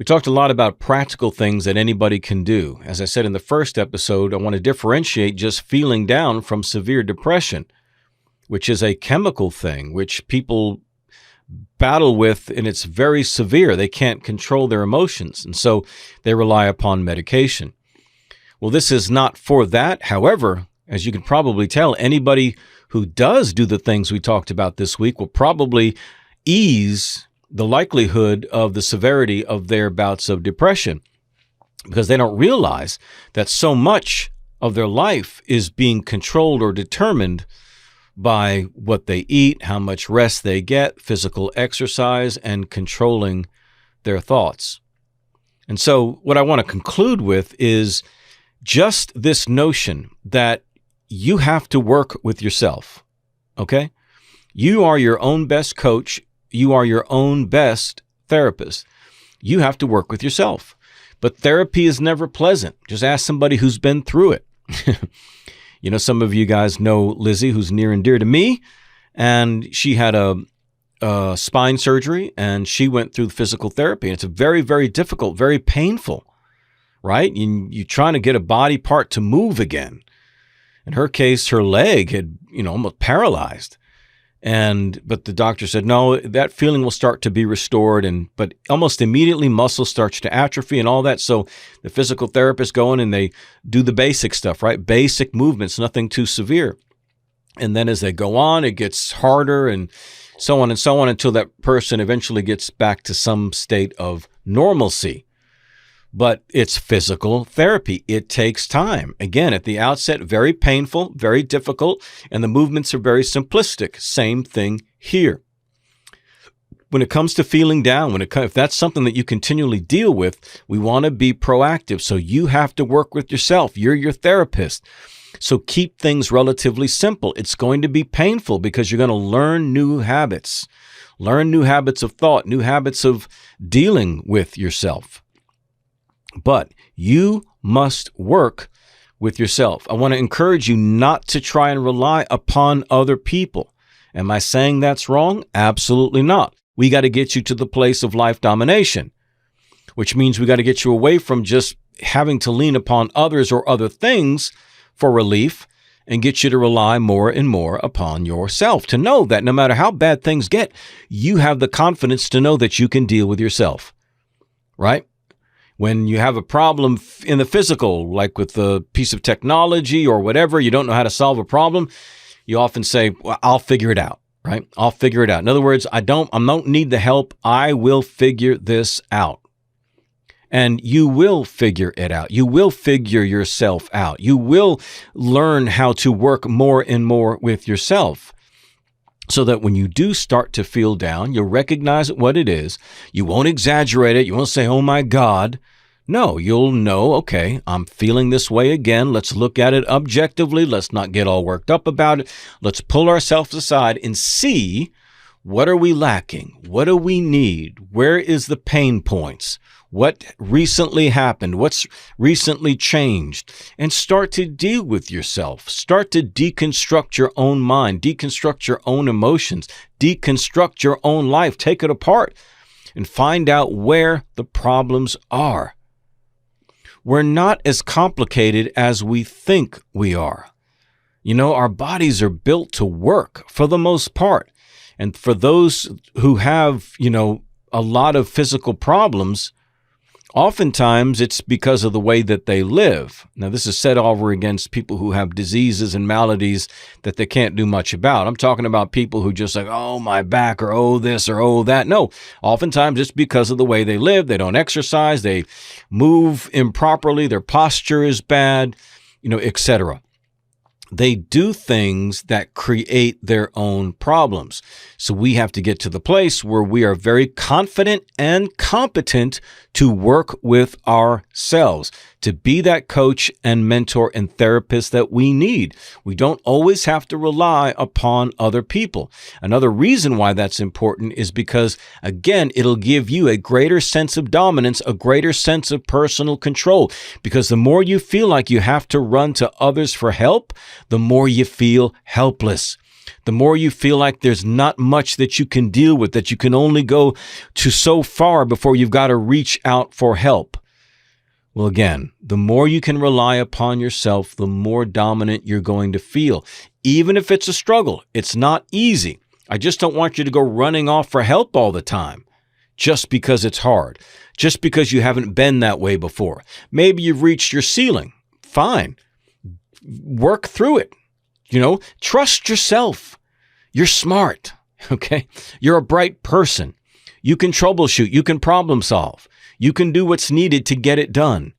We talked a lot about practical things that anybody can do. As I said in the first episode, I want to differentiate just feeling down from severe depression, which is a chemical thing, which people battle with, and it's very severe. They can't control their emotions, and so they rely upon medication. Well, this is not for that. However, as you can probably tell, anybody who does do the things we talked about this week will probably ease the likelihood of the severity of their bouts of depression, because they don't realize that so much of their life is being controlled or determined by what they eat, how much rest they get, physical exercise, and controlling their thoughts. And so what I want to conclude with is just this notion that you have to work with yourself, okay? You are your own best coach. You are your own best therapist. You have to work with yourself. But therapy is never pleasant. Just ask somebody who's been through it. You know, some of you guys know Lizzie, who's near and dear to me, and she had a spine surgery, and she went through physical therapy. And it's a very, very difficult, very painful, right? You're trying to get a body part to move again. In her case, her leg had, almost paralyzed. But the doctor said, no, that feeling will start to be restored. But almost immediately muscle starts to atrophy and all that. So the physical therapists go in and they do the basic stuff, right? Basic movements, nothing too severe. And then as they go on, it gets harder and so on until that person eventually gets back to some state of normalcy. But it's physical therapy. It takes time. Again, at the outset, very painful, very difficult, and the movements are very simplistic. Same thing here. When it comes to feeling down, if that's something that you continually deal with, we want to be proactive. So you have to work with yourself. You're your therapist. So keep things relatively simple. It's going to be painful because you're going to learn new habits. Learn new habits of thought, new habits of dealing with yourself. But you must work with yourself. I want to encourage you not to try and rely upon other people. Am I saying that's wrong? Absolutely not. We got to get you to the place of life domination, which means we got to get you away from just having to lean upon others or other things for relief and get you to rely more and more upon yourself, to know that no matter how bad things get, you have the confidence to know that you can deal with yourself, right? When you have a problem in the physical, like with a piece of technology or whatever, you don't know how to solve a problem, you often say, well, I'll figure it out, right? I'll figure it out. In other words, I don't need the help. I will figure this out. And you will figure it out. You will figure yourself out. You will learn how to work more and more with yourself, so that when you do start to feel down, you'll recognize what it is. You won't exaggerate it. You won't say, oh my God. No, you'll know, okay, I'm feeling this way again. Let's look at it objectively. Let's not get all worked up about it. Let's pull ourselves aside and see, what are we lacking? What do we need? Where is the pain points? What recently happened? What's recently changed? And start to deal with yourself. Start to deconstruct your own mind, deconstruct your own emotions, deconstruct your own life. Take it apart and find out where the problems are. We're not as complicated as we think we are. Our bodies are built to work for the most part. And for those who have, a lot of physical problems, oftentimes it's because of the way that they live. Now, this is set over against people who have diseases and maladies that they can't do much about. I'm talking about people who just like, oh, my back, or oh, this, or oh, that. No, oftentimes it's because of the way they live. They don't exercise. They move improperly. Their posture is bad, etc. They do things that create their own problems. So we have to get to the place where we are very confident and competent to work with ourselves, to be that coach and mentor and therapist that we need. We don't always have to rely upon other people. Another reason why that's important is because, again, it'll give you a greater sense of dominance, a greater sense of personal control, because the more you feel like you have to run to others for help, the more you feel helpless. The more you feel like there's not much that you can deal with, that you can only go to so far before you've got to reach out for help. Well, again, the more you can rely upon yourself, the more dominant you're going to feel. Even if it's a struggle, it's not easy. I just don't want you to go running off for help all the time just because it's hard, just because you haven't been that way before. Maybe you've reached your ceiling. Fine. Work through it. Trust yourself. You're smart, okay? You're a bright person. You can troubleshoot. You can problem solve. You can do what's needed to get it done.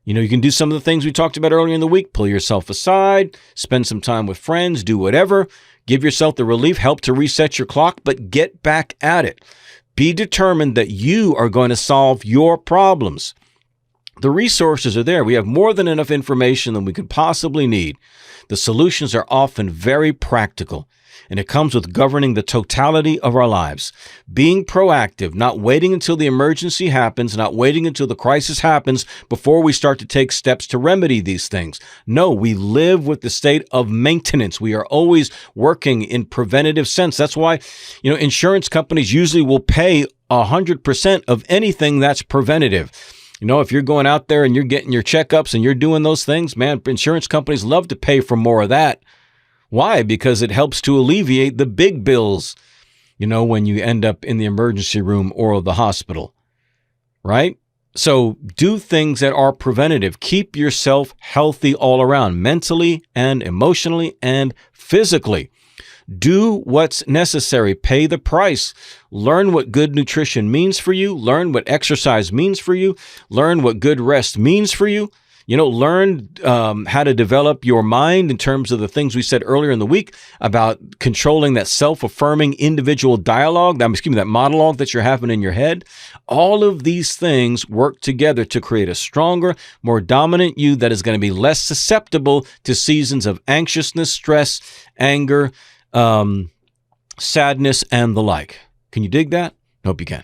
You can do some of the things we talked about earlier in the week. Pull yourself aside, spend some time with friends, do whatever. Give yourself the relief, help to reset your clock, but get back at it. Be determined that you are going to solve your problems. The resources are there. We have more than enough information than we could possibly need. The solutions are often very practical, and it comes with governing the totality of our lives. Being proactive, not waiting until the emergency happens, not waiting until the crisis happens before we start to take steps to remedy these things. No, we live with the state of maintenance. We are always working in preventative sense. That's why, insurance companies usually will pay 100% of anything that's preventative. If you're going out there and you're getting your checkups and you're doing those things, man, insurance companies love to pay for more of that. Why? Because it helps to alleviate the big bills, when you end up in the emergency room or the hospital, right? So do things that are preventative. Keep yourself healthy all around, mentally and emotionally and physically. Do what's necessary. Pay the price. Learn what good nutrition means for you. Learn what exercise means for you. Learn what good rest means for you. Learn how to develop your mind in terms of the things we said earlier in the week about controlling that self-affirming individual dialogue, that monologue that you're having in your head. All of these things work together to create a stronger, more dominant you that is going to be less susceptible to seasons of anxiousness, stress, anger, sadness, and the like. Can you dig that? Hope you can.